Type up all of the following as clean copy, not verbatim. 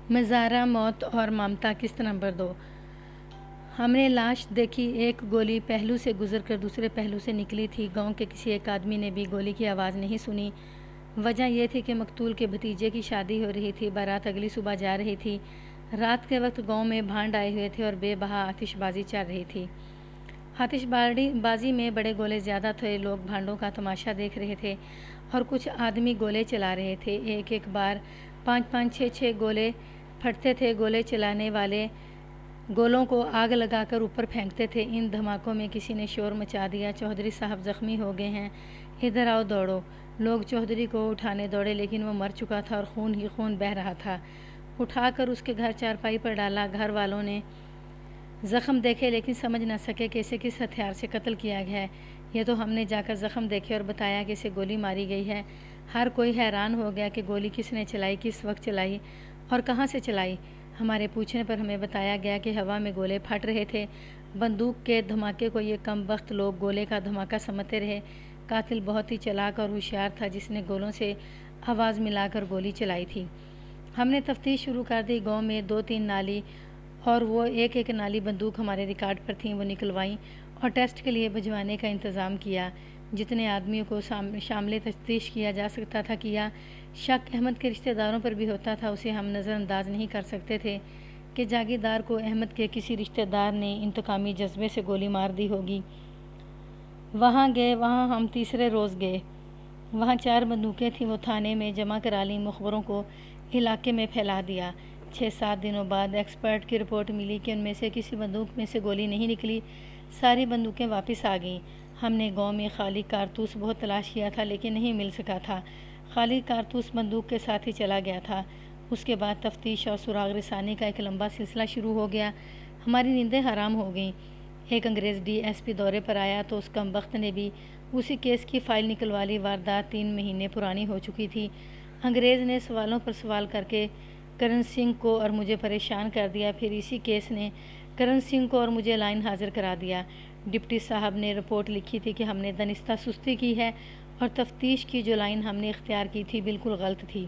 مزارہ موت اور ممتا قسط نمبر 2۔ ہم نے لاش دیکھی، ایک گولی پہلو سے گزر کر دوسرے پہلو سے نکلی تھی۔ گاؤں کے کسی ایک آدمی نے بھی گولی کی آواز نہیں سنی۔ وجہ یہ تھی کہ مقتول کے بھتیجے کی شادی ہو رہی تھی، بارات اگلی صبح جا رہی تھی۔ رات کے وقت گاؤں میں بھانڈ آئے ہوئے تھے اور بے بہا آتش بازی چل رہی تھی۔ آتش بازی میں بڑے گولے زیادہ تھے، لوگ بھانڈوں کا تماشا دیکھ رہے تھے اور کچھ آدمی گولے چلا رہے تھے۔ ایک بار 5 6 گولے پھٹتے تھے۔ گولے چلانے والے گولوں کو آگ لگا کر اوپر پھینکتے تھے۔ ان دھماکوں میں کسی نے شور مچا دیا، چودھری صاحب زخمی ہو گئے ہیں، ادھر آؤ دوڑو۔ لوگ چودھری کو اٹھانے دوڑے لیکن وہ مر چکا تھا اور خون ہی خون بہہ رہا تھا۔ اٹھا کر اس کے گھر چارپائی پر ڈالا۔ گھر والوں نے زخم دیکھے لیکن سمجھ نہ سکے کہ اسے کس ہتھیار سے قتل کیا گیا ہے۔ یہ تو ہم نے جا کر زخم دیکھے اور بتایا کہ اسے گولی ماری گئی ہے۔ ہر کوئی حیران ہو گیا کہ گولی کس نے چلائی، کس وقت چلائی اور کہاں سے چلائی۔ ہمارے پوچھنے پر ہمیں بتایا گیا کہ ہوا میں گولے پھٹ رہے تھے۔ بندوق کے دھماکے کو یہ کم بخت لوگ گولے کا دھماکہ سمجھتے رہے۔ قاتل بہت ہی چالاک اور ہوشیار تھا جس نے گولوں سے آواز ملا کر گولی چلائی تھی۔ ہم نے تفتیش شروع کر دی۔ گاؤں میں 2 3 نالی اور وہ ایک نالی بندوق ہمارے ریکارڈ پر تھیں، وہ نکلوائیں اور ٹیسٹ کے لیے بھجوانے کا انتظام کیا۔ جتنے آدمیوں کو شامل تفتیش کیا جا سکتا تھا کیا۔ شک احمد کے رشتہ داروں پر بھی ہوتا تھا۔ اسے ہم نظر انداز نہیں کر سکتے تھے کہ جاگیردار کو احمد کے کسی رشتہ دار نے انتقامی جذبے سے گولی مار دی ہوگی۔ وہاں گئے، وہاں ہم تیسرے روز گئے۔ وہاں 4 بندوقیں تھیں، وہ تھانے میں جمع کرا لیں، مخبروں کو علاقے میں پھیلا دیا۔ 6 7 دنوں بعد ایکسپرٹ کی رپورٹ ملی کہ ان میں سے کسی بندوق میں سے گولی نہیں نکلی، ساری بندوقیں واپس آ گئیں۔ ہم نے گاؤں میں خالی کارتوس بہت تلاش کیا تھا لیکن نہیں مل سکا تھا۔ خالی کارتوس بندوق کے ساتھ ہی چلا گیا تھا۔ اس کے بعد تفتیش اور سراغ رسانی کا ایک لمبا سلسلہ شروع ہو گیا۔ ہماری نیندیں حرام ہو گئیں۔ ایک انگریز ڈی ایس پی دورے پر آیا تو اس کم بخت نے بھی اسی کیس کی فائل نکلوا لی۔ واردات 3 مہینے پرانی ہو چکی تھی۔ انگریز نے سوالوں پر سوال کر کے کرن سنگھ کو اور مجھے پریشان کر دیا۔ پھر اسی کیس نے کرن سنگھ کو اور مجھے لائن حاضر کرا دیا۔ ڈپٹی صاحب نے رپورٹ لکھی تھی کہ ہم نے دانستہ سستی کی ہے اور تفتیش کی جو لائن ہم نے اختیار کی تھی بالکل غلط تھی۔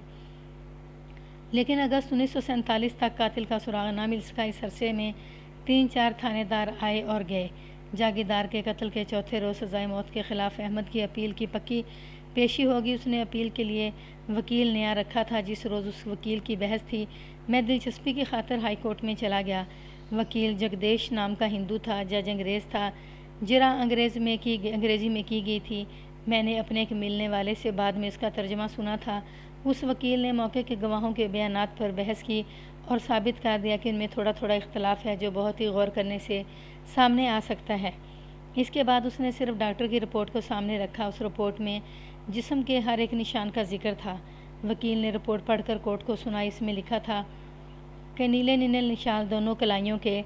لیکن اگست 1947 تک قاتل کا سراغ نہ مل سکا۔ اس عرصے میں 3 4 تھانے دار آئے اور گئے۔ جاگیردار کے قتل کے چوتھے روز سزائے موت کے خلاف احمد کی اپیل کی پکی پیشی ہوگی۔ اس نے اپیل کے لیے وکیل نیا رکھا تھا۔ جس روز اس وکیل کی بحث تھی میں دلچسپی کی خاطر ہائی کورٹ میں چلا گیا۔ وکیل جگدیش نام کا ہندو تھا، جج انگریز تھا، جرح انگریزی میں کی گئی تھی۔ میں نے اپنے ایک ملنے والے سے بعد میں اس کا ترجمہ سنا تھا۔ اس وکیل نے موقع کے گواہوں کے بیانات پر بحث کی اور ثابت کر دیا کہ ان میں تھوڑا اختلاف ہے جو بہت ہی غور کرنے سے سامنے آ سکتا ہے۔ اس کے بعد اس نے صرف ڈاکٹر کی رپورٹ کو سامنے رکھا۔ اس رپورٹ میں جسم کے ہر ایک نشان کا ذکر تھا۔ وکیل نے رپورٹ پڑھ کر کورٹ کو سنائی۔ اس میں لکھا تھا کہ نیلے نشان دونوں کلائیوں کے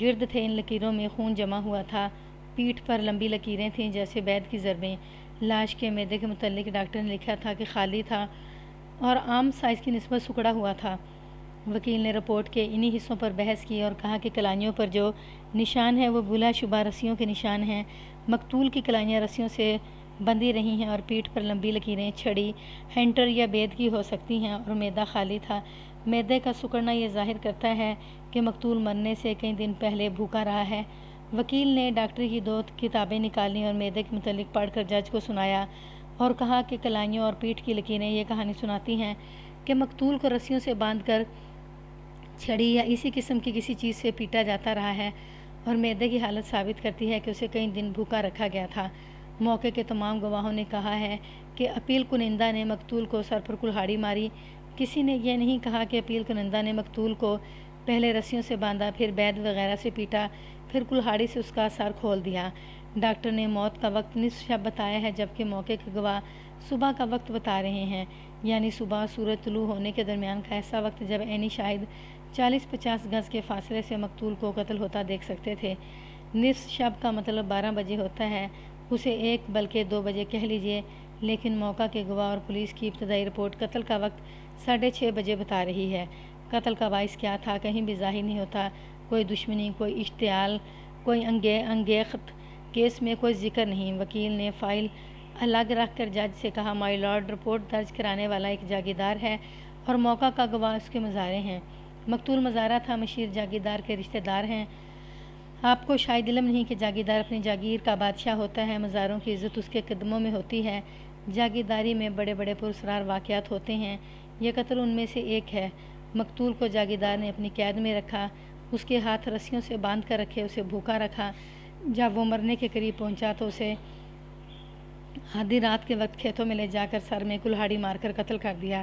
گرد تھے۔ ان لکیروں میں خون جمع ہوا تھا۔ پیٹھ پر لمبی لکیریں تھیں جیسے بیت کی ضربیں۔ لاش کے معدے کے متعلق ڈاکٹر نے لکھا تھا کہ خالی تھا اور عام سائز کی نسبت سکڑا ہوا تھا۔ وکیل نے رپورٹ کے انہی حصوں پر بحث کی اور کہا کہ کلائیوں پر جو نشان ہیں وہ بلا شبہ رسیوں کے نشان ہیں۔ مقتول کی کلائیاں رسیوں سے بندھی رہی ہیں اور پیٹھ پر لمبی لکیریں چھڑی، ہینٹر یا بید کی ہو سکتی ہیں اور معدہ خالی تھا۔ معدے کا سکڑنا یہ ظاہر کرتا ہے کہ مقتول مرنے سے کئی دن پہلے بھوکا رہا ہے۔ وکیل نے ڈاکٹر کی 2 کتابیں نکالیں اور معدے کے متعلق پڑھ کر جج کو سنایا اور کہا کہ کلائیوں اور پیٹھ کی لکیریں یہ کہانی سناتی ہیں کہ مقتول کو رسیوں سے باندھ کر چھڑی یا اسی قسم کی کسی چیز سے پیٹا جاتا رہا ہے اور معدے کی حالت ثابت کرتی ہے کہ اسے کئی دن بھوکا رکھا گیا تھا۔ موقع کے تمام گواہوں نے کہا ہے کہ اپیل کنندہ نے مقتول کو سر پر کلہاڑی ماری۔ کسی نے یہ نہیں کہا کہ اپیل کنندہ نے مقتول کو پہلے رسیوں سے باندھا، پھر بید وغیرہ سے پیٹا، پھر کلہاڑی سے اس کا سر کھول دیا۔ ڈاکٹر نے موت کا وقت نصف شب بتایا ہے جبکہ موقع کے گواہ صبح کا وقت بتا رہے ہیں، یعنی صبح سورج طلوع ہونے کے درمیان کا ایسا وقت جب عینی شاہد 40 50 گز کے فاصلے سے مقتول کو قتل ہوتا دیکھ سکتے تھے۔ نصف شب کا مطلب 12 بجے ہوتا ہے، اسے 1 بلکہ 2 بجے کہہ لیجئے، لیکن موقع کے گواہ اور پولیس کی ابتدائی رپورٹ قتل کا وقت 6:30 بجے بتا رہی ہے۔ قتل کا باعث کیا تھا کہیں بھی ظاہر نہیں ہوتا۔ کوئی دشمنی، کوئی اشتعال، کوئی انگیخت، کیس میں کوئی ذکر نہیں۔ وکیل نے فائل الگ رکھ کر جج سے کہا مائی لارڈ، رپورٹ درج کرانے والا ایک جاگیردار ہے اور موقع کا گواہ اس کے مظاہرے ہیں۔ مقتول مزارہ تھا مشیر جاگیردار کے رشتہ دار ہیں۔ آپ کو شاید علم نہیں کہ جاگیردار اپنی جاگیر کا بادشاہ ہوتا ہے، مزاروں کی عزت اس کے قدموں میں ہوتی ہے۔ جاگیرداری میں بڑے بڑے پراسرار واقعات ہوتے ہیں، یہ قتل ان میں سے ایک ہے۔ مقتول کو جاگیردار نے اپنی قید میں رکھا، اس کے ہاتھ رسیوں سے باندھ کر رکھے، اسے بھوکا رکھا۔ جب وہ مرنے کے قریب پہنچا تو اسے آدھی رات کے وقت کھیتوں میں لے جا کر سر میں کلہاڑی مار کر قتل کر دیا۔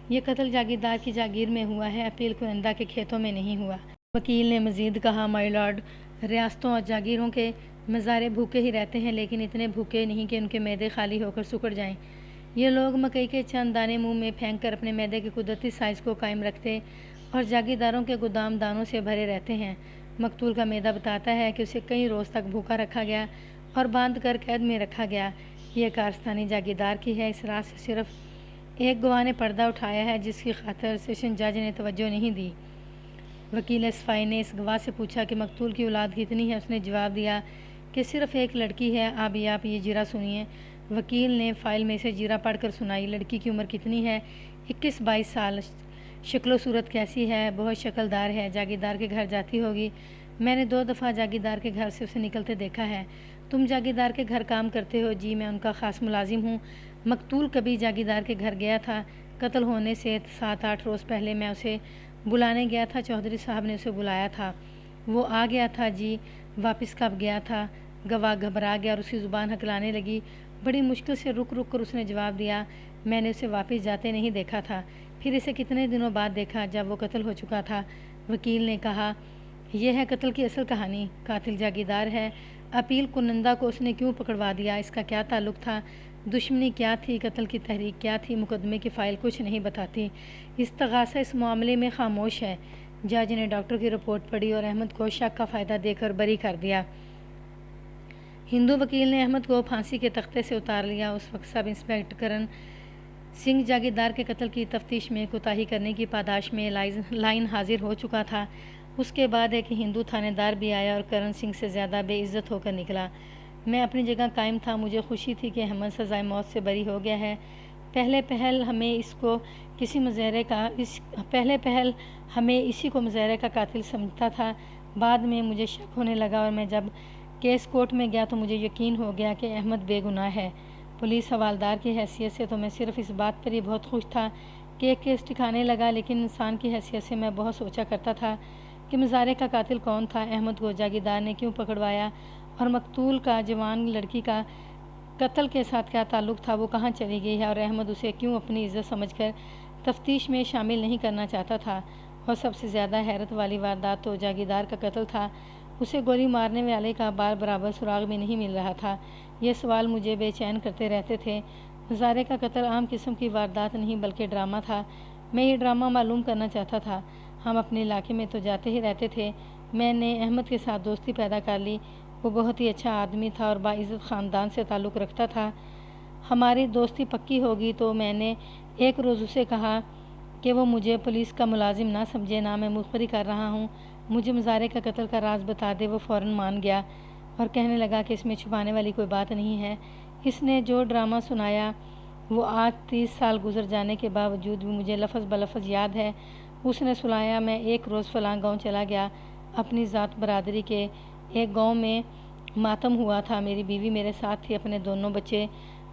یہ قتل جاگیردار کی جاگیر میں ہوا ہے، اپیل کنندہ کے کھیتوں میں نہیں ہوا۔ وکیل نے مزید کہا، مائی لارڈ، ریاستوں اور جاگیروں کے مزارے بھوکے ہی رہتے ہیں، لیکن اتنے بھوکے نہیں کہ ان کے معدے خالی ہو کر سکڑ جائیں۔ یہ لوگ مکئی کے چند دانے منہ میں پھینک کر اپنے معدے کے قدرتی سائز کو قائم رکھتے اور جاگیرداروں کے گودام دانوں سے بھرے رہتے ہیں۔ مقتول کا معدہ بتاتا ہے کہ اسے کئی روز تک بھوکا رکھا گیا اور باندھ کر قید میں رکھا گیا۔ یہ کارستانی جاگیردار کی ہے۔ اس رات سے صرف ایک گواہ نے پردہ اٹھایا ہے، جس کی خاطر سیشن جج نے توجہ نہیں دی۔ وکیل صفائی نے اس گواہ سے پوچھا کہ مقتول کی اولاد کتنی ہے؟ اس نے جواب دیا کہ صرف ایک لڑکی ہے۔ آپ یہ جرہ سنیے۔ وکیل نے فائل میں سے جرہ پڑھ کر سنائی۔ لڑکی کی عمر کتنی ہے؟ 21-22 سال۔ شکل و صورت کیسی ہے؟ بہت شکلدار ہے، جاگیردار کے گھر جاتی ہوگی۔ میں نے 2 دفعہ جاگیردار کے گھر سے اسے نکلتے دیکھا ہے۔ تم جاگیردار کے گھر کام کرتے ہو؟ جی، میں ان کا خاص ملازم ہوں۔ مقتول کبھی جاگیردار کے گھر گیا تھا؟ قتل ہونے سے 7-8 روز پہلے میں اسے بلانے گیا تھا، چودھری صاحب نے اسے بلایا تھا۔ وہ آ گیا تھا؟ جی۔ واپس کب گیا تھا؟ گواہ گھبرا گیا اور اس کی زبان ہکلانے لگی۔ بڑی مشکل سے رک کر اس نے جواب دیا، میں نے اسے واپس جاتے نہیں دیکھا تھا۔ پھر اسے کتنے دنوں بعد دیکھا؟ جب وہ قتل ہو چکا تھا۔ وکیل نے کہا، یہ ہے قتل کی اصل کہانی۔ قاتل جاگیردار ہے۔ اپیل کنندہ کو اس نے کیوں پکڑوا دیا؟ اس کا کیا تعلق تھا؟ دشمنی کیا تھی؟ قتل کی تحریک کیا تھی؟ مقدمے کی فائل کچھ نہیں بتاتی۔ استغاثہ اس معاملے میں خاموش ہے۔ جج نے ڈاکٹر کی رپورٹ پڑھی اور احمد کو شک کا فائدہ دے کر بری کر دیا۔ ہندو وکیل نے احمد کو پھانسی کے تختے سے اتار لیا۔ اس وقت سب انسپکٹر کرن سنگھ جاگیردار کے قتل کی تفتیش میں کوتاہی کرنے کی پاداش میں لائن حاضر ہو چکا تھا۔ اس کے بعد ایک ہندو تھانے دار بھی آیا اور کرن سنگھ سے زیادہ بے عزت ہو کر نکلا۔ میں اپنی جگہ قائم تھا۔ مجھے خوشی تھی کہ احمد سزائے موت سے بری ہو گیا ہے۔ پہلے پہل ہمیں اسی کو مظاہرے کا قاتل سمجھتا تھا۔ بعد میں مجھے شک ہونے لگا اور میں جب کیس کورٹ میں گیا تو مجھے یقین ہو گیا کہ احمد بے گناہ ہے۔ پولیس حوالدار کی حیثیت سے تو میں صرف اس بات پر ہی بہت خوش تھا کہ ایک کیس ٹھکانے لگا، لیکن انسان کی حیثیت سے میں بہت سوچا کرتا تھا کہ مظاہرے کا قاتل کون تھا، احمد کو جاگیردار نے کیوں پکڑوایا اور مقتول کا جوان لڑکی کا قتل کے ساتھ کیا تعلق تھا، وہ کہاں چلی گئی ہے اور احمد اسے کیوں اپنی عزت سمجھ کر تفتیش میں شامل نہیں کرنا چاہتا تھا۔ اور سب سے زیادہ حیرت والی واردات تو جاگیردار کا قتل تھا۔ اسے گولی مارنے والے کا بار برابر سراغ بھی نہیں مل رہا تھا۔ یہ سوال مجھے بے چین کرتے رہتے تھے۔ مظاہرے کا قتل عام قسم کی واردات نہیں بلکہ ڈرامہ تھا۔ میں یہ ڈرامہ معلوم کرنا چاہتا تھا۔ ہم اپنے علاقے میں تو جاتے ہی رہتے تھے۔ میں نے احمد کے ساتھ دوستی پیدا کر لی۔ وہ بہت ہی اچھا آدمی تھا اور باعزت خاندان سے تعلق رکھتا تھا۔ ہماری دوستی پکی ہوگی تو میں نے ایک روز اسے کہا کہ وہ مجھے پولیس کا ملازم نہ سمجھے، نہ میں مخبری کر رہا ہوں، مجھے مظاہرے کا قتل کا راز بتا دے۔ وہ فوراً مان گیا اور کہنے لگا کہ اس میں چھپانے والی کوئی بات نہیں ہے۔ اس نے جو ڈرامہ سنایا وہ آج 30 سال گزر جانے کے باوجود بھی مجھے لفظ بلفظ یاد ہے۔ اس نے سنایا، میں ایک روز فلاں گاؤں چلا گیا۔ اپنی ذات برادری کے ایک گاؤں میں ماتم ہوا تھا۔ میری بیوی میرے ساتھ تھی، اپنے دونوں بچے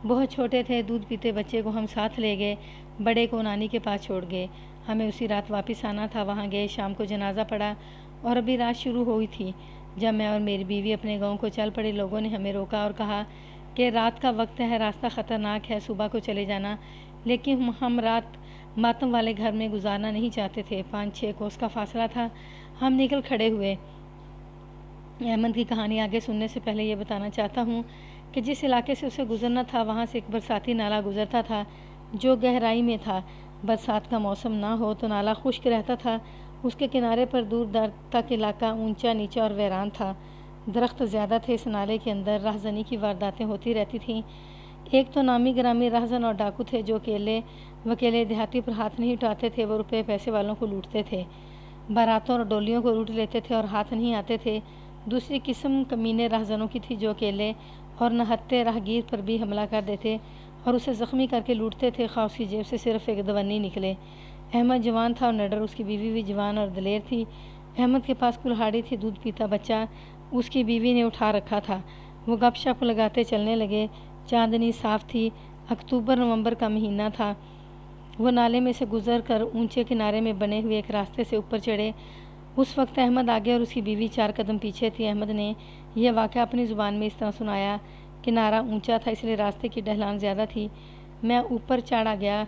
بہت چھوٹے تھے۔ دودھ پیتے بچے کو ہم ساتھ لے گئے، بڑے کو نانی کے پاس چھوڑ گئے۔ ہمیں اسی رات واپس آنا تھا۔ وہاں گئے، شام کو جنازہ پڑا اور ابھی رات شروع ہوئی تھی جب میں اور میری بیوی اپنے گاؤں کو چل پڑے۔ لوگوں نے ہمیں روکا اور کہا کہ رات کا وقت ہے، راستہ خطرناک ہے، صبح کو چلے جانا، لیکن ہم رات ماتم والے گھر میں گزارنا نہیں چاہتے تھے۔ 5-6 کوس کا فاصلہ تھا۔ ہم نکل کھڑے ہوئے۔ احمد کی کہانی آگے سننے سے پہلے یہ بتانا چاہتا ہوں کہ جس علاقے سے اسے گزرنا تھا وہاں سے ایک برساتی نالا گزرتا تھا جو گہرائی میں تھا۔ برسات کا موسم نہ ہو تو نالا خشک رہتا تھا۔ اس کے کنارے پر دور دراز تک علاقہ اونچا نیچا اور ویران تھا۔ درخت زیادہ تھے۔ اس نالے کے اندر راہزنی کی وارداتیں ہوتی رہتی تھیں۔ ایک تو نامی گرامی راہزن اور ڈاکو تھے جو اکیلے دیہاتی پر ہاتھ نہیں اٹھاتے تھے، وہ روپے پیسے والوں کو لوٹتے تھے، باراتوں اور ڈولیوں کو لوٹ لیتے تھے اور ہاتھ نہیں آتے تھے۔ دوسری قسم کمینے راہزنوں کی تھی جو اکیلے اور نہتے راہگیر پر بھی حملہ کر دیتے اور اسے زخمی کر کے لوٹتے تھے، خواہ اس کی جیب سے صرف ایک دونی نکلے۔ احمد جوان تھا اور نڈر، اس کی بیوی بھی جوان اور دلیر تھی۔ احمد کے پاس کلہاڑی تھی، دودھ پیتا بچہ اس کی بیوی نے اٹھا رکھا تھا۔ وہ گپ شپ لگاتے چلنے لگے۔ چاندنی صاف تھی، اکتوبر نومبر کا مہینہ تھا۔ وہ نالے میں سے گزر کر اونچے کنارے میں بنے ہوئے ایک راستے سے اوپر چڑھے۔ اس وقت احمد آگے اور اس کی بیوی 4 قدم پیچھے تھی۔ احمد نے یہ واقعہ اپنی زبان میں اس طرح سنایا: کنارہ اونچا تھا، اس لیے راستے کی ڈھلان زیادہ تھی۔ میں اوپر چڑھا گیا۔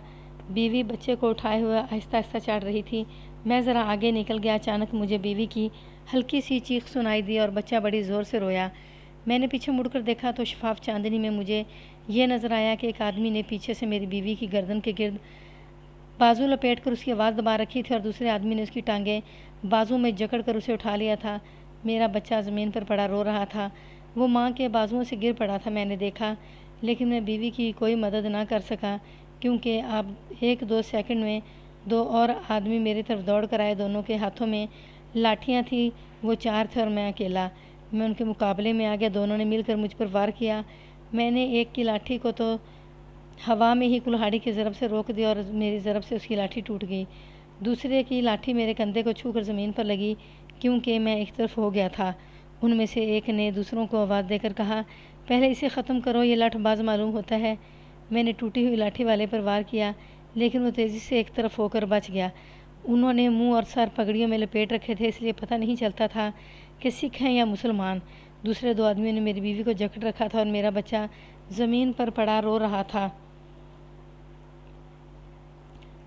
بیوی بچے کو اٹھائے ہوئے آہستہ آہستہ چڑھ رہی تھی۔ میں ذرا آگے نکل گیا۔ اچانک مجھے بیوی کی ہلکی سی چیخ سنائی دی اور بچہ بڑی زور سے رویا۔ میں نے پیچھے مڑ کر دیکھا تو شفاف چاندنی میں مجھے یہ نظر آیا کہ ایک آدمی نے پیچھے سے میری بیوی کی گردن کے گرد بازو لپیٹ کر اس کی آواز دبا رکھی تھی اور دوسرے آدمی نے اس کی ٹانگیں بازو میں جکڑ کر اسے اٹھا لیا تھا۔ میرا بچہ زمین پر پڑا رو رہا تھا۔ وہ ماں کے بازوؤں سے گر پڑا تھا، میں نے دیکھا، لیکن میں بیوی کی کوئی مدد نہ کر سکا کیونکہ اب 1-2 سیکنڈ میں 2 اور آدمی میری طرف دوڑ کر آئے۔ دونوں کے ہاتھوں میں لاٹھیاں تھیں۔ وہ 4 تھے اور میں اکیلا۔ میں ان کے مقابلے میں آ گیا۔ دونوں نے مل کر مجھ پر وار کیا۔ میں نے ایک کی لاٹھی کو تو ہوا میں ہی کلہاڑی کی ضرب سے روک دیا اور میری ضرب سے اس کی لاٹھی ٹوٹ گئی۔ دوسرے کی لاٹھی میرے کندھے کو چھو کر زمین پر لگی کیونکہ میں ایک طرف ہو گیا تھا۔ ان میں سے ایک نے دوسروں کو آواز دے کر کہا: پہلے اسے ختم کرو، یہ لٹھ باز معلوم ہوتا ہے۔ میں نے ٹوٹی ہوئی لاٹھی والے پر وار کیا، لیکن وہ تیزی سے ایک طرف ہو کر بچ گیا۔ انہوں نے منہ اور سر پگڑیوں میں لپیٹ رکھے تھے، اس لیے پتہ نہیں چلتا تھا کہ سکھ ہیں یا مسلمان۔ دوسرے 2 آدمیوں نے میری بیوی کو جکڑ رکھا تھا اور میرا بچہ زمین پر پڑا رو رہا تھا۔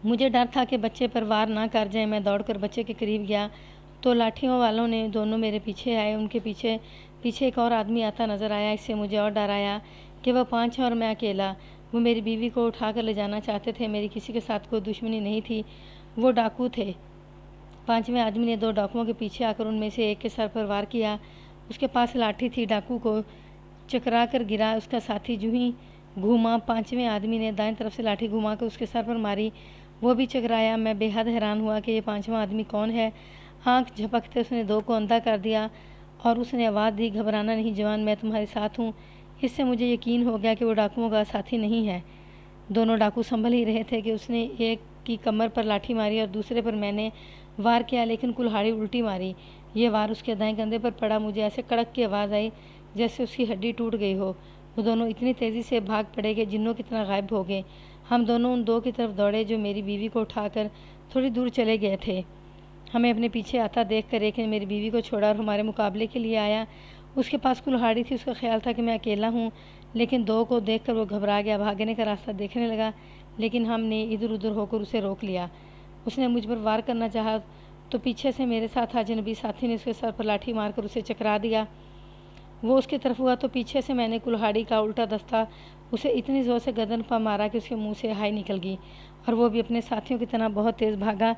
مجھے ڈر تھا کہ بچے پر وار نہ کر جائیں۔ میں دوڑ کر بچے کے قریب گیا تو لاٹھیوں والوں نے دونوں میرے پیچھے آئے۔ ان کے پیچھے ایک اور آدمی آتا نظر آیا۔ اس سے مجھے اور ڈر آیا کہ وہ 5 ہیں اور میں اکیلا۔ وہ میری بیوی کو اٹھا کر لے جانا چاہتے تھے۔ میری کسی کے ساتھ کوئی دشمنی نہیں تھی۔ وہ ڈاکو تھے۔ 5ویں آدمی نے 2 ڈاکوؤں کے پیچھے آ کر ان میں سے ایک کے سر پر وار کیا۔ اس کے پاس لاٹھی تھی۔ ڈاکو کو چکرا کر گرا۔ اس کا ساتھی جو ہی گھوما، 5ویں آدمی نے دائیں طرف سے لاٹھی گھما کر اس کے سر پر ماری۔ وہ بھی چکرایا۔ میں بے حد حیران ہوا کہ یہ 5واں آدمی کون ہے۔ آنکھ جھپکتے اس نے 2 کو اندھا کر دیا اور اس نے آواز دی: گھبرانا نہیں جوان، میں تمہارے ساتھ ہوں۔ اس سے مجھے یقین ہو گیا کہ وہ ڈاکوؤں کا ساتھی نہیں ہے۔ دونوں ڈاکو سنبھل ہی رہے تھے کہ اس نے ایک کی کمر پر لاٹھی ماری اور دوسرے پر میں نے وار کیا، لیکن کلہاڑی الٹی ماری۔ یہ وار اس کے دائیں کندھے پر پڑا۔ مجھے ایسے کڑک کی آواز آئی جیسے اس کی ہڈی ٹوٹ گئی ہو۔ وہ دونوں اتنی تیزی سے بھاگ پڑے کہ جنوں کی طرح غائب ہو گئے۔ ہم دونوں ان 2 کی طرف دوڑے جو میری بیوی کو اٹھا کر تھوڑی دور چلے گئے تھے۔ ہمیں اپنے پیچھے آتا دیکھ کر ایک نے میری بیوی کو چھوڑا اور ہمارے مقابلے کے لیے آیا۔ اس کے پاس کلہاڑی تھی۔ اس کا خیال تھا کہ میں اکیلا ہوں، لیکن 2 کو دیکھ کر وہ گھبرا گیا، بھاگنے کا راستہ دیکھنے لگا، لیکن ہم نے ادھر ادھر ہو کر اسے روک لیا۔ اس نے مجھ پر وار کرنا چاہا تو پیچھے سے میرے ساتھ اجنبی ساتھی نے اس کے سر پر لاٹھی مار کر اسے چکرا دیا۔ وہ اس کی طرف ہوا تو پیچھے سے میں نے کلہاڑی کا الٹا دستہ اسے اتنی زور سے گردن پر مارا کہ اس کے منہ سے ہائی نکل گئی اور وہ بھی اپنے ساتھیوں کی طرح بہت تیز بھاگا۔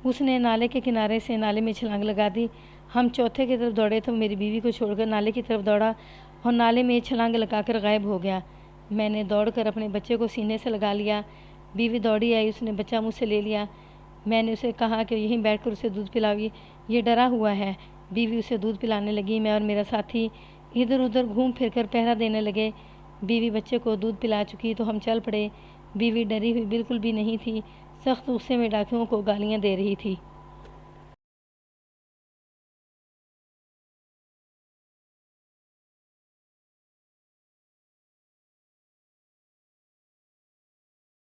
اس نے نالے کے کنارے سے نالے میں چھلانگ لگا دی۔ ہم چوتھے کی طرف دوڑے تو میری بیوی کو چھوڑ کر نالے کی طرف دوڑا اور نالے میں چھلانگ لگا کر غائب ہو گیا۔ میں نے دوڑ کر اپنے بچے کو سینے سے لگا لیا۔ بیوی دوڑی آئی، اس نے بچہ مجھ سے لے لیا۔ میں نے اسے کہا کہ یہیں بیٹھ کر اسے دودھ پلاؤ، یہ ڈرا ہوا ہے۔ بیوی اسے دودھ پلانے لگی۔ میں اور میرا ساتھی ادھر ادھر گھوم پھر کر پہرا دینے لگے۔ بیوی بچے کو دودھ پلا چکی تو ہم چل پڑے۔ بیوی ڈری ہوئی بالکل بھی نہیں تھی، سخت غصے میں ڈاکوؤں کو گالیاں دے رہی تھی۔